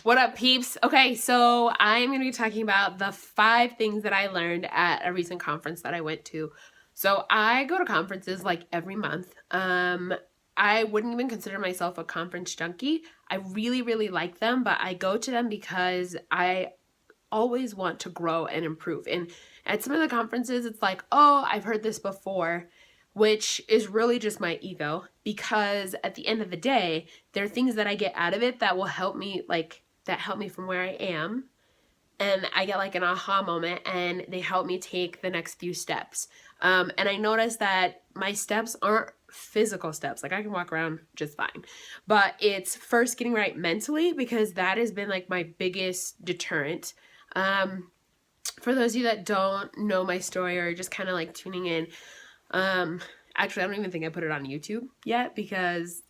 What up, peeps? Okay, so I am going to be talking about the 5 things that I learned at a recent conference that I went to. So I go to conferences like every month. I wouldn't even consider myself a conference junkie. I really, really like them, but I go to them because I always want to grow and improve. And at some of the conferences, it's like, oh, I've heard this before, which is really just my ego, because at the end of the day, there are things that I get out of it that will help me, that help me from where I am. And I get like an aha moment, and they help me take the next few steps. And I noticed that my steps aren't physical steps. Like I can walk around just fine, but it's first getting right mentally, because that has been like my biggest deterrent. For those of you that don't know my story or just kind of like tuning in, actually, I don't even think I put it on YouTube yet because,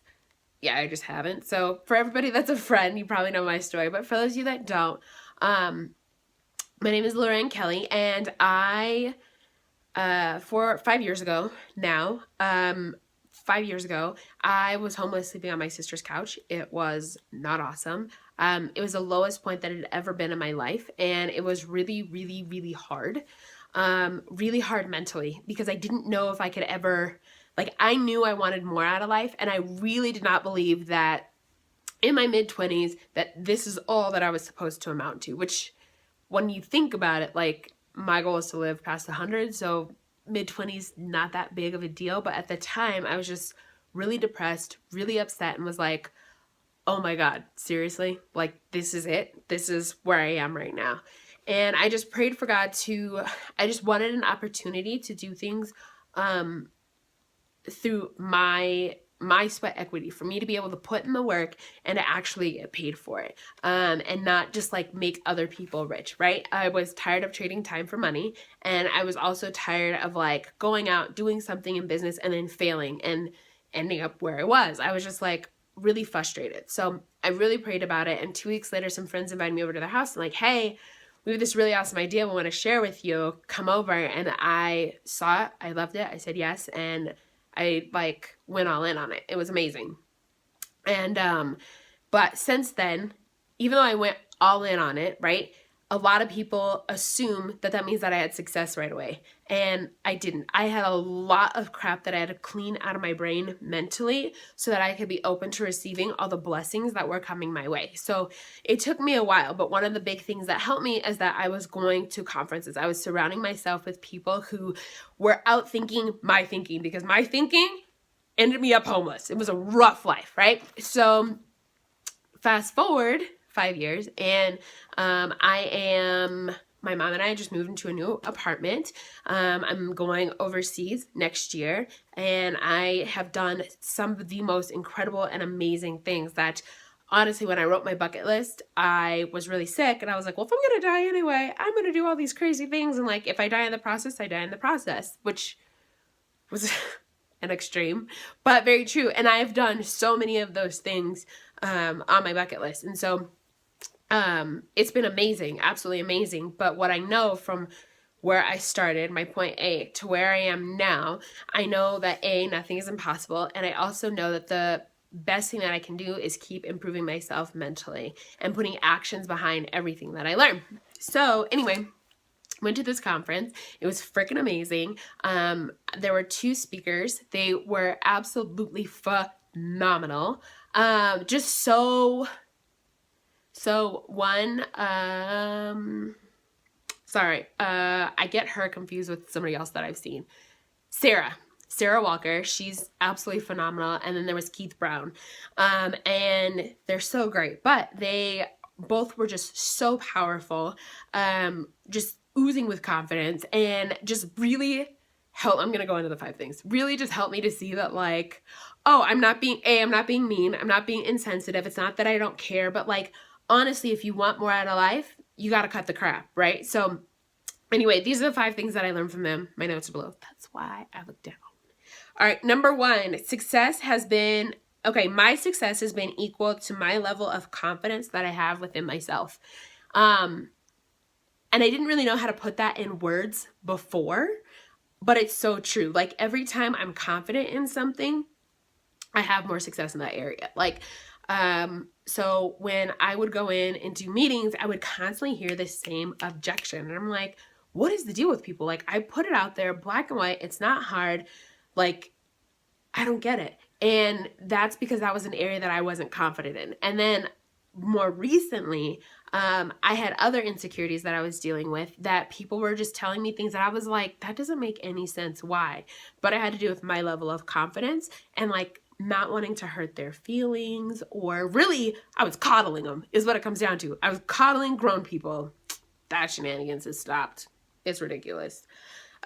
yeah, I just haven't. So for everybody that's a friend, you probably know my story. But for those of you that don't, my name is Lorraine Kelly, and I, 5 years ago now, 5 years ago, I was homeless, sleeping on my sister's couch. It was not awesome. It was the lowest point that it had ever been in my life, and it was really, really, really hard. Really hard mentally, because I didn't know if I could ever, like, I knew I wanted more out of life, and I really did not believe that in my mid-20s that this is all that I was supposed to amount to, which when you think about it, like, my goal is to live past 100, so mid-20s, not that big of a deal. But at the time, I was just really depressed, really upset, and was like, oh my God, seriously? Like, this is it? This is where I am right now. And I just prayed for God I just wanted an opportunity to do things through my sweat equity, for me to be able to put in the work and to actually get paid for it, and not just like make other people rich, right? I was tired of trading time for money, and I was also tired of like going out, doing something in business and then failing and ending up where I was. I was just like really frustrated. So I really prayed about it, and 2 weeks later, some friends invited me over to their house and like, hey, we have this really awesome idea we want to share with you. Come over. And I saw it. I loved it. I said yes. And I like went all in on it. It was amazing. And, but since then, even though I went all in on it, right, a lot of people assume that that means that I had success right away. And I didn't. I had a lot of crap that I had to clean out of my brain mentally so that I could be open to receiving all the blessings that were coming my way. So it took me a while, but one of the big things that helped me is that I was going to conferences. I was surrounding myself with people who were outthinking my thinking, because my thinking ended me up homeless. It was a rough life, right? So fast forward 5 years, and my mom and I just moved into a new apartment. I'm going overseas next year, and I have done some of the most incredible and amazing things that, honestly, when I wrote my bucket list, I was really sick, and I was like, well, if I'm going to die anyway, I'm going to do all these crazy things, and like, if I die in the process, I die in the process, which was an extreme, but very true. And I've done so many of those things on my bucket list. And so it's been amazing, absolutely amazing. But what I know from where I started, my point A, to where I am now, I know that A, nothing is impossible. And I also know that the best thing that I can do is keep improving myself mentally and putting actions behind everything that I learn. So anyway, went to this conference. It was freaking amazing. There were 2 speakers. They were absolutely phenomenal. Just so one, I get her confused with somebody else that I've seen. Sarah Walker, she's absolutely phenomenal. And then there was Keith Brown. And they're so great, but they both were just so powerful, just oozing with confidence, and just really I'm going to go into the 5 things, really just helped me to see that, like, oh, I'm not being mean. I'm not being insensitive. It's not that I don't care, but like, honestly, if you want more out of life, you got to cut the crap, right? So anyway, these are the 5 things that I learned from them. My notes are below. That's why I look down. All right. Number 1, my success has been equal to my level of confidence that I have within myself. And I didn't really know how to put that in words before, but it's so true. Like, every time I'm confident in something, I have more success in that area. Like, So when I would go in and do meetings, I would constantly hear the same objection. And I'm like, what is the deal with people? Like, I put it out there, black and white. It's not hard. Like, I don't get it. And that's because that was an area that I wasn't confident in. And then more recently, I had other insecurities that I was dealing with that people were just telling me things that I was like, that doesn't make any sense. Why? But it had to do with my level of confidence and like not wanting to hurt their feelings, or really I was coddling them is what it comes down to. I was coddling grown people. That shenanigans has stopped. It's ridiculous.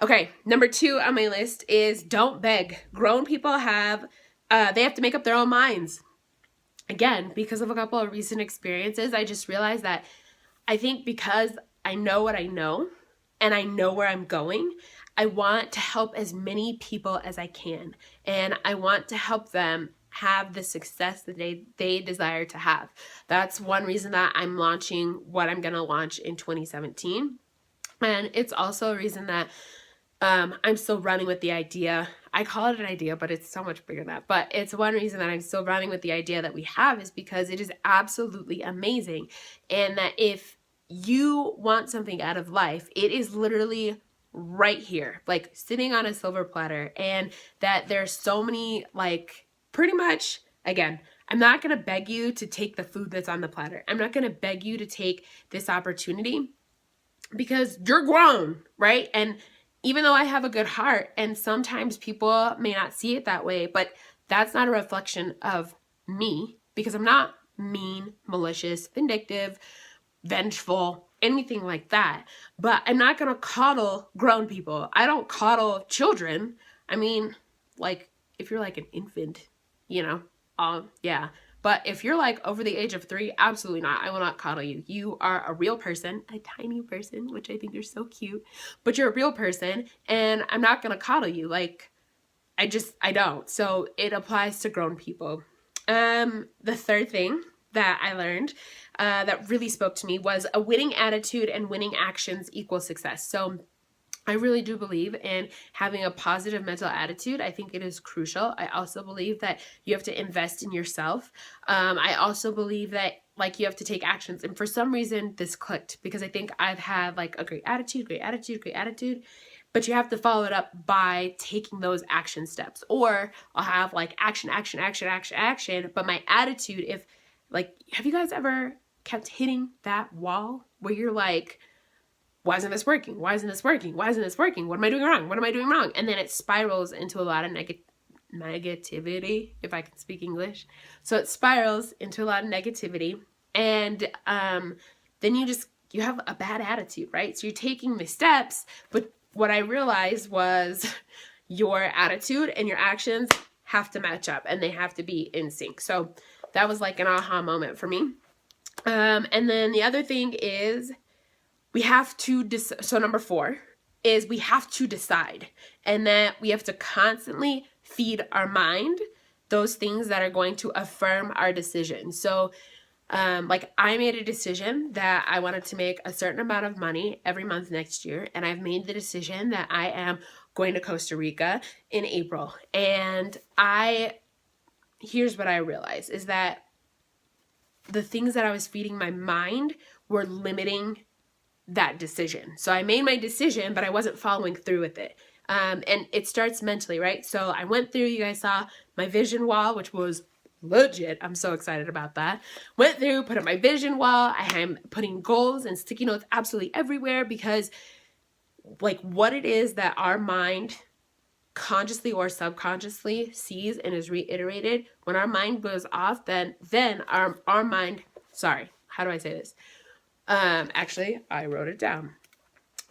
Okay, number 2 on my list is don't beg. Grown people have to make up their own minds. Again, because of a couple of recent experiences, I just realized that I think because I know what I know and I know where I'm going, I want to help as many people as I can. And I want to help them have the success that they desire to have. That's one reason that I'm launching what I'm going to launch in 2017. And it's also a reason that I'm still running with the idea. I call it an idea, but it's so much bigger than that. But it's one reason that I'm still running with the idea that we have is because it is absolutely amazing. And that if you want something out of life, it is literally right here, like sitting on a silver platter. And that there's so many, like, pretty much, again, I'm not going to beg you to take the food that's on the platter. I'm not going to beg you to take this opportunity because you're grown, right? And even though I have a good heart, and sometimes people may not see it that way, but that's not a reflection of me, because I'm not mean, malicious, vindictive, vengeful, anything like that. But I'm not going to coddle grown people. I don't coddle children. I mean, like, if you're like an infant, you know, yeah. But if you're like over the age of 3, absolutely not. I will not coddle you. You are a real person, a tiny person, which I think are so cute, but you're a real person, and I'm not going to coddle you. Like, I don't. So it applies to grown people. The third thing that I learned that really spoke to me was a winning attitude and winning actions equal success. So I really do believe in having a positive mental attitude. I think it is crucial. I also believe that you have to invest in yourself. I also believe that like you have to take actions. And for some reason this clicked because I think I've had like a great attitude, but you have to follow it up by taking those action steps. Or I'll have like action, but my attitude, if like, have you guys ever kept hitting that wall where you're like, why isn't this working? Why isn't this working? Why isn't this working? What am I doing wrong? What am I doing wrong? And then it spirals into a lot of negativity, if I can speak English. So it spirals into a lot of negativity. And then you have a bad attitude, right? So you're taking the steps, but what I realized was your attitude and your actions have to match up and they have to be in sync. So that was like an aha moment for me. And then the other thing is, we have to, so number 4 is we have to decide, and that we have to constantly feed our mind those things that are going to affirm our decision. So like I made a decision that I wanted to make a certain amount of money every month next year. And I've made the decision that I am going to Costa Rica in April. And here's what I realized is that the things that I was feeding my mind were limiting that decision. So I made my decision, but I wasn't following through with it. And it starts mentally, right? So I went through, you guys saw my vision wall, which was legit. I'm so excited about that. Went through, put up my vision wall. I am putting goals and sticky notes absolutely everywhere, because like what it is that our mind consciously or subconsciously sees and is reiterated, when our mind goes off, then our mind, sorry, how do I say this? Actually, I wrote it down.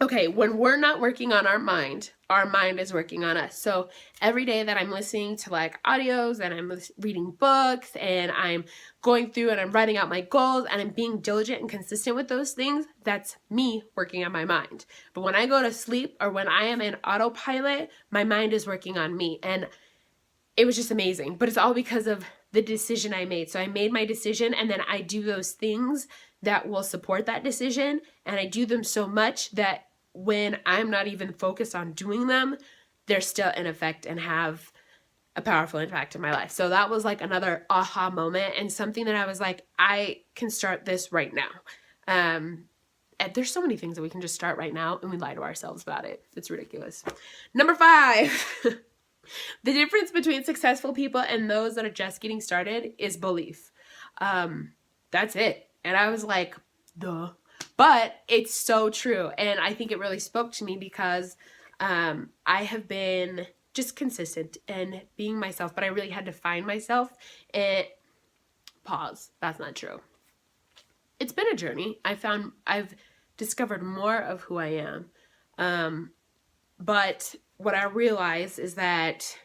Okay, when we're not working on our mind is working on us. So every day that I'm listening to like audios and I'm reading books and I'm going through and I'm writing out my goals and I'm being diligent and consistent with those things, that's me working on my mind. But when I go to sleep or when I am in autopilot, my mind is working on me. And it was just amazing. But it's all because of the decision I made. So I made my decision, and then I do those things that will support that decision. And I do them so much that when I'm not even focused on doing them, they're still in effect and have a powerful impact in my life. So that was like another aha moment and something that I was like, I can start this right now. And there's so many things that we can just start right now, and we lie to ourselves about it. It's ridiculous. Number 5, the difference between successful people and those that are just getting started is belief. That's it. And I was like, duh. But it's so true. And I think it really spoke to me because I have been just consistent and being myself, but I really had to find myself and pause. That's not true. It's been a journey. I've discovered more of who I am. But what I realized is that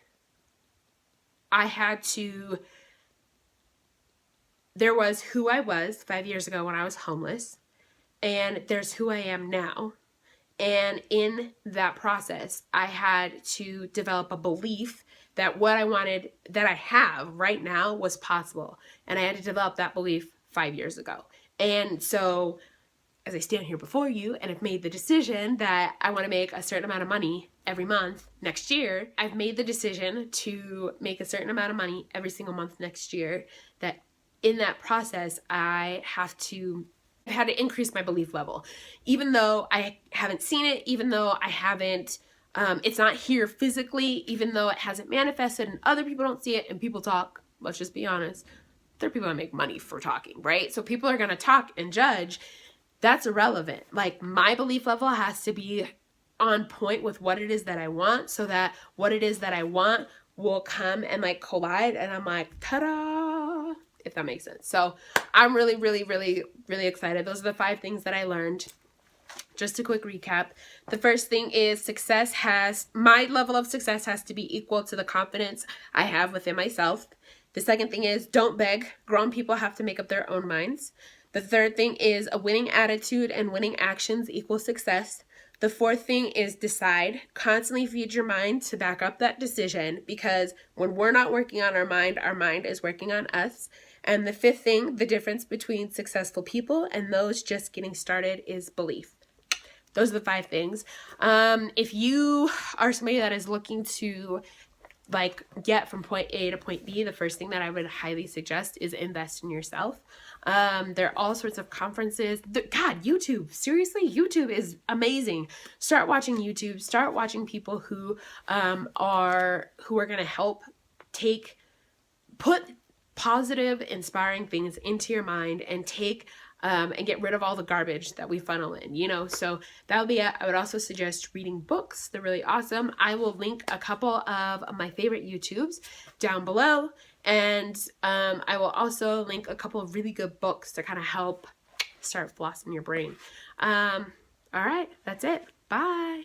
there was who I was 5 years ago when I was homeless, and there's who I am now. And in that process, I had to develop a belief that what I wanted, that I have right now, was possible. And I had to develop that belief 5 years ago. And so as I stand here before you and have made the decision that I want to make a certain amount of money every month next year, I've made the decision to make a certain amount of money every single month next year, that in that process, I've had to increase my belief level. Even though I haven't seen it, even though I haven't, it's not here physically, even though it hasn't manifested and other people don't see it and people talk, let's just be honest, there are people that make money for talking, right? So people are going to talk and judge. That's irrelevant. Like, my belief level has to be on point with what it is that I want, so that what it is that I want will come and like collide, and I'm like, ta-da, if that makes sense. So I'm really, really, really, really excited. Those are the 5 things that I learned. Just a quick recap. The first thing is my level of success has to be equal to the confidence I have within myself. The second thing is, don't beg. Grown people have to make up their own minds. The third thing is, a winning attitude and winning actions equal success. The fourth thing is, decide. Constantly feed your mind to back up that decision, because when we're not working on our mind is working on us. And the fifth thing, the difference between successful people and those just getting started, is belief. Those are the 5 things. If you are somebody that is looking to like get from point A to point B, the first thing that I would highly suggest is invest in yourself. There are all sorts of conferences. God, YouTube, seriously, YouTube is amazing. Start watching YouTube. Start watching people who are going to help put positive, inspiring things into your mind and and get rid of all the garbage that we funnel in, so that'll be it. I would also suggest reading books. They're really awesome. I will link a couple of my favorite YouTubes down below, and I will also link a couple of really good books to kind of help start flossing your brain. All right, that's it. Bye.